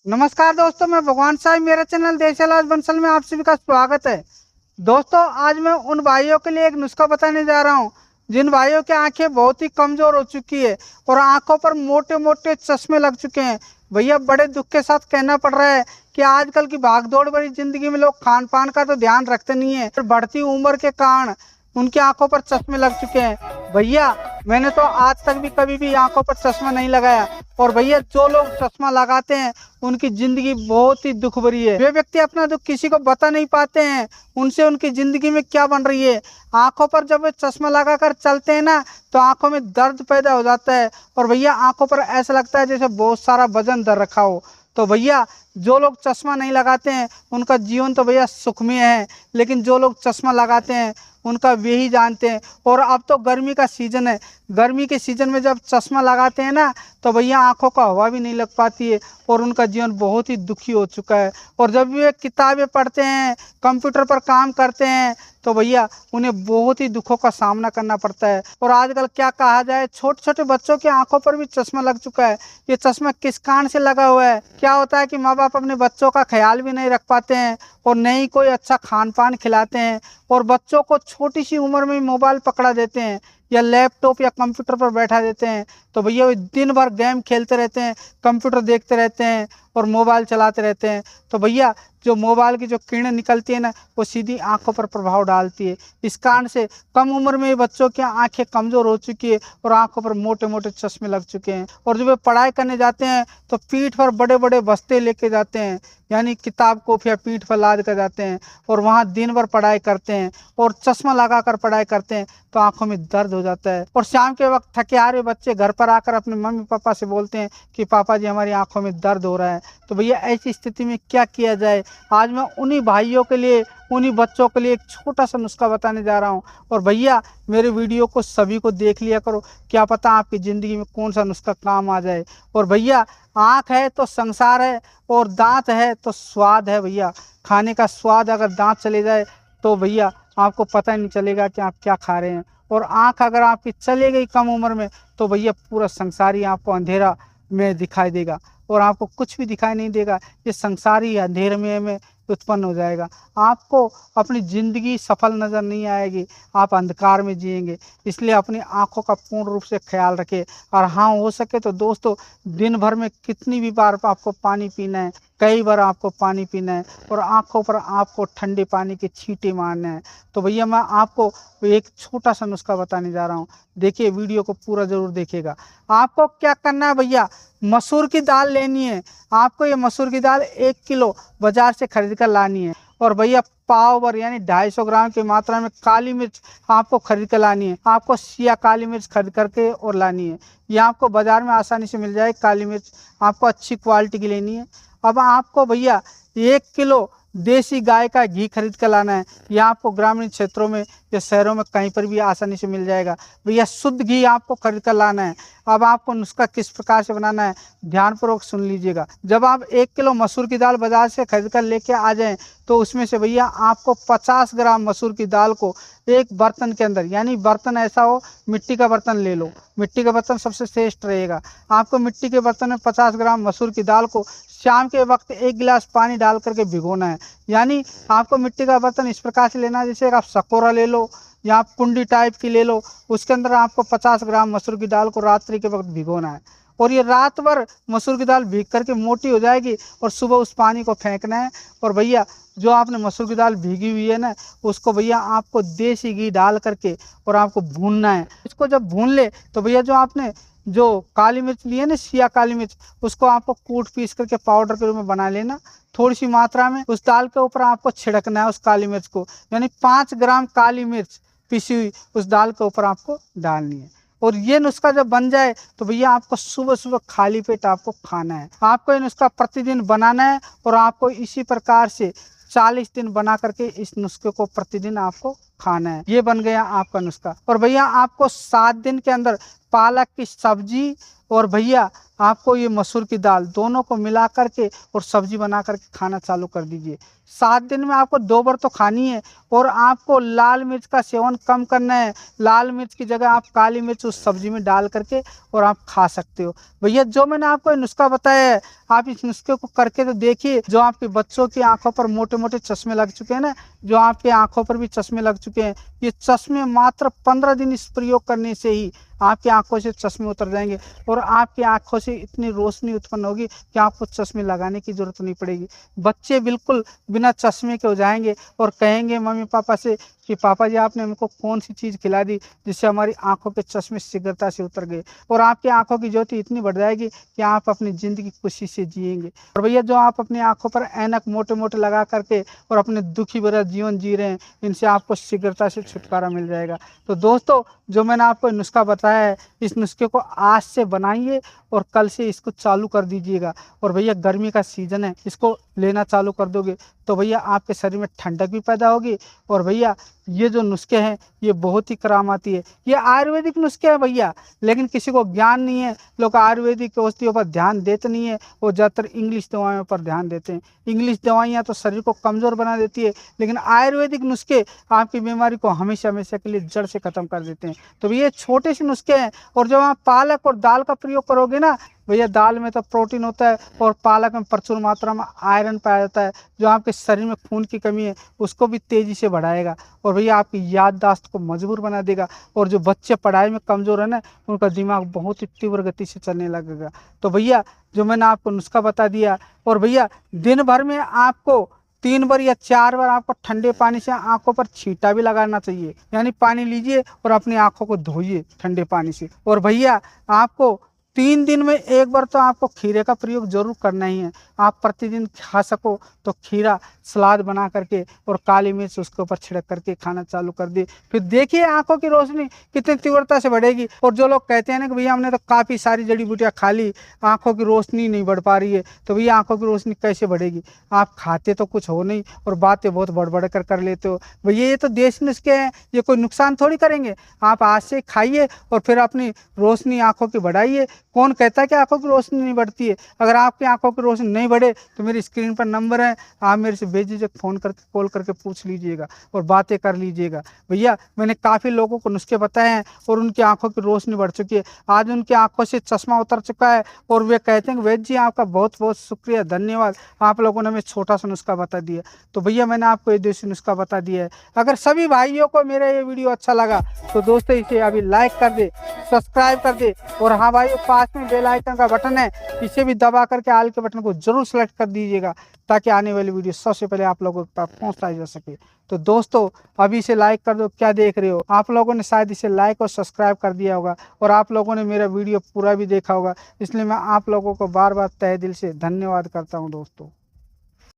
नमस्कार दोस्तों, मैं भगवान साहब, मेरा चैनल देश इलाज बंसल में आप सभी का स्वागत है। दोस्तों, आज मैं उन भाइयों के लिए एक नुस्खा बताने जा रहा हूं जिन भाइयों की आंखें बहुत ही कमजोर हो चुकी है और आंखों पर मोटे मोटे चश्मे लग चुके हैं। भैया, बड़े दुख के साथ कहना पड़ रहा है कि आजकल की भागदौड़ भरी जिंदगी में लोग खान पान का तो ध्यान रखते नहीं है, बढ़ती उम्र के कारण उनकी आंखों पर चश्मे लग चुके हैं। भैया, मैंने तो आज तक भी कभी भी आंखों पर चश्मा नहीं लगाया। और भैया, जो लोग चश्मा लगाते हैं उनकी जिंदगी बहुत ही दुख भरी है। वे व्यक्ति अपना दुख किसी को बता नहीं पाते हैं, उनसे उनकी जिंदगी में क्या बन रही है। आंखों पर जब वे चश्मा लगाकर चलते हैं ना, तो आंखों में दर्द पैदा हो जाता है। और भैया, आंखों पर ऐसा लगता है जैसे बहुत सारा वजन धर रखा हो। तो भैया, जो लोग चश्मा नहीं लगाते हैं उनका जीवन तो भैया सुखमय है, लेकिन जो लोग चश्मा लगाते हैं उनका वे ही जानते हैं। और अब तो गर्मी का सीजन है, गर्मी के सीजन में जब चश्मा लगाते हैं ना, तो भैया आंखों का हवा भी नहीं लग पाती है और उनका जीवन बहुत ही दुखी हो चुका है। और जब भी वे किताबें पढ़ते हैं, कंप्यूटर पर काम करते हैं, तो भैया उन्हें बहुत ही दुखों का सामना करना पड़ता है। और आजकल क्या कहा जाए, छोटे छोटे बच्चों की आंखों पर भी चश्मा लग चुका है। ये चश्मा किस कारण से लगा हुआ है? क्या होता है कि माँ बाप अपने बच्चों का ख्याल भी नहीं रख पाते हैं और न ही कोई अच्छा खान पान खिलाते हैं, और बच्चों को छोटी सी उम्र में मोबाइल पकड़ा देते हैं या लैपटॉप या कंप्यूटर पर बैठा देते हैं। तो भैया, वो दिन भर गेम खेलते रहते हैं, कंप्यूटर देखते रहते हैं और मोबाइल चलाते रहते हैं। तो भैया, जो मोबाइल की जो किरणें निकलती है ना, वो सीधी आंखों पर प्रभाव डालती है। इस कारण से कम उम्र में बच्चों की आंखें कमजोर हो चुकी है और आंखों पर मोटे मोटे चश्मे लग चुके हैं। और जब वे पढ़ाई करने जाते हैं तो पीठ पर बड़े बड़े बस्ते लेके जाते हैं, यानी किताब कॉपियाँ पीठ पर लाद कर जाते हैं और वहाँ दिन भर पढ़ाई करते हैं और चश्मा लगा कर पढ़ाई करते हैं, तो आंखों में दर्द हो जाता है। और शाम के वक्त थके हारे बच्चे घर पर आकर अपने मम्मी पापा से बोलते हैं कि पापा जी, हमारी आंखों में दर्द हो रहा है। तो भैया, ऐसी स्थिति में क्या किया जाए? आज मैं उन्हीं भाइयों के लिए, उन्हीं बच्चों के लिए एक छोटा सा नुस्खा बताने जा रहा हूँ। और भैया, मेरे वीडियो को सभी को देख लिया करो, क्या पता आपकी ज़िंदगी में कौन सा नुस्खा काम आ जाए। और भैया, आँख है तो संसार है और दांत है तो स्वाद है। भैया, खाने का स्वाद अगर दांत चले जाए तो भैया आपको पता ही नहीं चलेगा कि आप क्या खा रहे हैं। और आँख अगर आपकी चले गई कम उम्र में, तो भैया पूरा संसार ही आपको अंधेरा में दिखाई देगा और आपको कुछ भी दिखाई नहीं देगा। ये संसार ही अंधेरे में उत्पन्न हो जाएगा। आपको अपनी ज़िंदगी सफल नज़र नहीं आएगी, आप अंधकार में जिएंगे। इसलिए अपनी आंखों का पूर्ण रूप से ख्याल रखें। और हाँ, हो सके तो दोस्तों, दिन भर में कितनी भी बार आपको पानी पीना है, कई बार आपको पानी पीना है और आंखों पर आपको ठंडे पानी के छींटे मारने हैं। तो भैया, मैं आपको एक छोटा सा नुस्खा बताने जा रहा हूँ। देखिए, वीडियो को पूरा ज़रूर देखिएगा। आपको क्या करना है भैया, मसूर की दाल लेनी है। आपको ये मसूर की दाल 1 किलो बाजार से खरीद कर लानी है। और भैया, पाव भर यानी 250 ग्राम की मात्रा में काली मिर्च आपको खरीद कर लानी है। आपको सिया काली मिर्च खरीद करके और लानी है। ये आपको बाजार में आसानी से मिल जाए। काली मिर्च आपको अच्छी क्वालिटी की लेनी है। अब आपको भैया 1 किलो देसी गाय का घी खरीद कर लाना है। यह आपको ग्रामीण क्षेत्रों में या शहरों में कहीं पर भी आसानी से मिल जाएगा। भैया, शुद्ध घी आपको खरीद कर लाना है। अब आपको नुस्खा किस प्रकार से बनाना है, ध्यानपूर्वक सुन लीजिएगा। जब आप 1 किलो मसूर की दाल बाजार से खरीद कर लेके आ जाएं, तो उसमें से भैया आपको 50 ग्राम मसूर की दाल को एक बर्तन के अंदर, यानी बर्तन ऐसा हो, मिट्टी का बर्तन ले लो। मिट्टी का बर्तन सबसे श्रेष्ठ रहेगा। आपको मिट्टी के बर्तन में 50 ग्राम मसूर की दाल को शाम के वक्त 1 गिलास पानी डाल करके भिगोना है। यानी आपको मिट्टी का बर्तन इस प्रकार से लेना है, जैसे आप सकोरा ले लो या आप कुंडी टाइप की ले लो। उसके अंदर आपको 50 ग्राम मसूर की दाल को रात्रि के वक्त भिगोना है और ये रात भर मसूर की दाल भीग करके मोटी हो जाएगी और सुबह उस पानी को फेंकना है। और भैया, जो आपने मसूर की दाल भीगी हुई है ना, उसको भैया आपको देसी घी डाल करके और आपको भूनना है। इसको जब भून ले, तो भैया जो आपने जो काली मिर्च ली है ना, सिया काली मिर्च, उसको आपको कूट पीस करके पाउडर के रूप में बना लेना। थोड़ी सी मात्रा में उस दाल के ऊपर आपको छिड़कना है उस काली मिर्च को, यानी 5 ग्राम काली मिर्च पिसी हुई उस दाल के ऊपर आपको डालनी है। और ये नुस्खा जब बन जाए, तो भैया आपको सुबह सुबह खाली पेट आपको खाना है। आपको ये नुस्खा प्रतिदिन बनाना है और आपको इसी प्रकार से 40 दिन बना करके इस नुस्खे को प्रतिदिन आपको खाना है। ये बन गया आपका नुस्खा। और भैया आपको 7 दिन के अंदर पालक की सब्जी और भैया आपको ये मसूर की दाल दोनों को मिला करके और सब्जी बना करके खाना चालू कर दीजिए। 7 दिन में आपको 2 बार तो खानी है। और आपको लाल मिर्च का सेवन कम करना है। लाल मिर्च की जगह आप काली मिर्च उस सब्जी में डाल करके और आप खा सकते हो। भैया जो मैंने आपको नुस्खा बताया है, आप इस नुस्खे को करके तो देखिए। जो आपके बच्चों की आंखों पर मोटे मोटे चश्मे लग चुके हैं ना, जो आपके आंखों पर भी चश्मे लग चुके हैं, ये चश्मे मात्र 15 दिन इस प्रयोग करने से ही आपकी आंखों से चश्मे उतर जाएंगे। और आपकी आंखों से इतनी रोशनी उत्पन्न होगी कि आपको चश्मे लगाने की जरूरत नहीं पड़ेगी। बच्चे बिल्कुल बिना चश्मे के हो जाएंगे और कहेंगे मम्मी पापा से कि पापा जी आपने हमको कौन सी चीज़ खिला दी जिससे हमारी आंखों के चश्मे शीघ्रता से उतर गए। और आपकी आंखों की ज्योति इतनी बढ़ जाएगी कि आप अपनी ज़िंदगी खुशी से जिएंगे। और भैया जो आप अपनी आंखों पर ऐनक मोटे मोटे लगा करके और अपने दुखी भरा जीवन जी रहे हैं, इनसे आपको शीघ्रता से छुटकारा मिल जाएगा। तो दोस्तों जो मैंने आपको नुस्खा बताया है, इस नुस्खे को आज से बनाइए और कल से इसको चालू कर दीजिएगा। और भैया गर्मी का सीज़न है, इसको लेना चालू कर दोगे तो भैया आपके शरीर में ठंडक भी पैदा होगी। और भैया ये जो नुस्खे हैं ये बहुत ही काम आती है। ये आयुर्वेदिक नुस्खे हैं भैया, लेकिन किसी को ज्ञान नहीं है। लोग आयुर्वेदिक औषधियों पर ध्यान देते नहीं है, वो ज़्यादातर इंग्लिश दवाइयों पर ध्यान देते हैं। इंग्लिश दवाइयाँ तो शरीर को कमज़ोर बना देती है, लेकिन आयुर्वेदिक नुस्खे आपकी बीमारी को हमेशा हमेशा के लिए जड़ से ख़त्म कर देते हैं। तो ये छोटे से नुस्खे हैं। और जब आप पालक और दाल का प्रयोग करोगे ना भैया, दाल में तो प्रोटीन होता है और पालक में प्रचुर मात्रा में आयरन पाया जाता है, जो आपके शरीर में खून की कमी है उसको भी तेज़ी से बढ़ाएगा। और भैया आपकी याददाश्त को मजबूत बना देगा। और जो बच्चे पढ़ाई में कमज़ोर है ना, उनका दिमाग बहुत ही तीव्र गति से चलने लगेगा। तो भैया जो मैंने आपको नुस्खा बता दिया। और भैया दिन भर में आपको 3 बार या 4 बार आपको ठंडे पानी से आंखों पर छींटा भी लगाना चाहिए। यानी पानी लीजिए और अपनी आंखों को धोइए ठंडे पानी से। और भैया आपको 3 दिन में 1 बार तो आपको खीरे का प्रयोग जरूर करना ही है। आप प्रतिदिन खा सको तो खीरा सलाद बना करके और काली मिर्च उसके ऊपर छिड़क करके खाना चालू कर दिए, फिर देखिए आंखों की रोशनी कितनी तीव्रता से बढ़ेगी। और जो लोग कहते हैं ना कि भैया हमने तो काफ़ी सारी जड़ी बूटियाँ खा ली, आंखों की रोशनी नहीं बढ़ पा रही है, तो भैया आंखों की रोशनी कैसे बढ़ेगी? आप खाते तो कुछ हो नहीं और बातें बहुत बढ़ कर लेते हो। भैया ये तो देसी नुस्खे हैं, ये कोई नुकसान थोड़ी करेंगे। आप आज से खाइए और फिर अपनी रोशनी आंखों की बढ़ाइए। कौन कहता है कि आंखों की रोशनी नहीं बढ़ती है? अगर आपकी आंखों की रोशनी नहीं बढ़े तो मेरी स्क्रीन पर नंबर है, आप मेरे से बेझिझक फ़ोन करके कॉल करके पूछ लीजिएगा और बातें कर लीजिएगा। भैया मैंने काफ़ी लोगों को नुस्खे बताए हैं और उनकी आंखों की रोशनी बढ़ चुकी है। आज उनकी आंखों से चश्मा उतर चुका है और वे कहते हैं कि वैद्य जी आपका बहुत बहुत शुक्रिया, धन्यवाद, आप लोगों ने हमें छोटा सा नुस्खा बता दिया। तो भैया मैंने आपको ये देसी नुस्खा बता दिया है। अगर सभी भाइयों को मेरा ये वीडियो अच्छा लगा तो दोस्तों इसे अभी लाइक कर दे, सब्सक्राइब कर दे। और हाँ भाई, पास में बेल आइकन का बटन है, इसे भी दबा करके ऑल के बटन को जरूर सेलेक्ट कर दीजिएगा ताकि आने वाली वीडियो सबसे पहले आप लोगों के पास पहुंचाई जा सके। तो दोस्तों अभी इसे लाइक कर दो। क्या देख रहे हो? आप लोगों ने शायद इसे लाइक और सब्सक्राइब कर दिया होगा और आप लोगों ने मेरा वीडियो पूरा भी देखा होगा, इसलिए मैं आप लोगों को बार बार तहे दिल से धन्यवाद करता हूँ दोस्तों।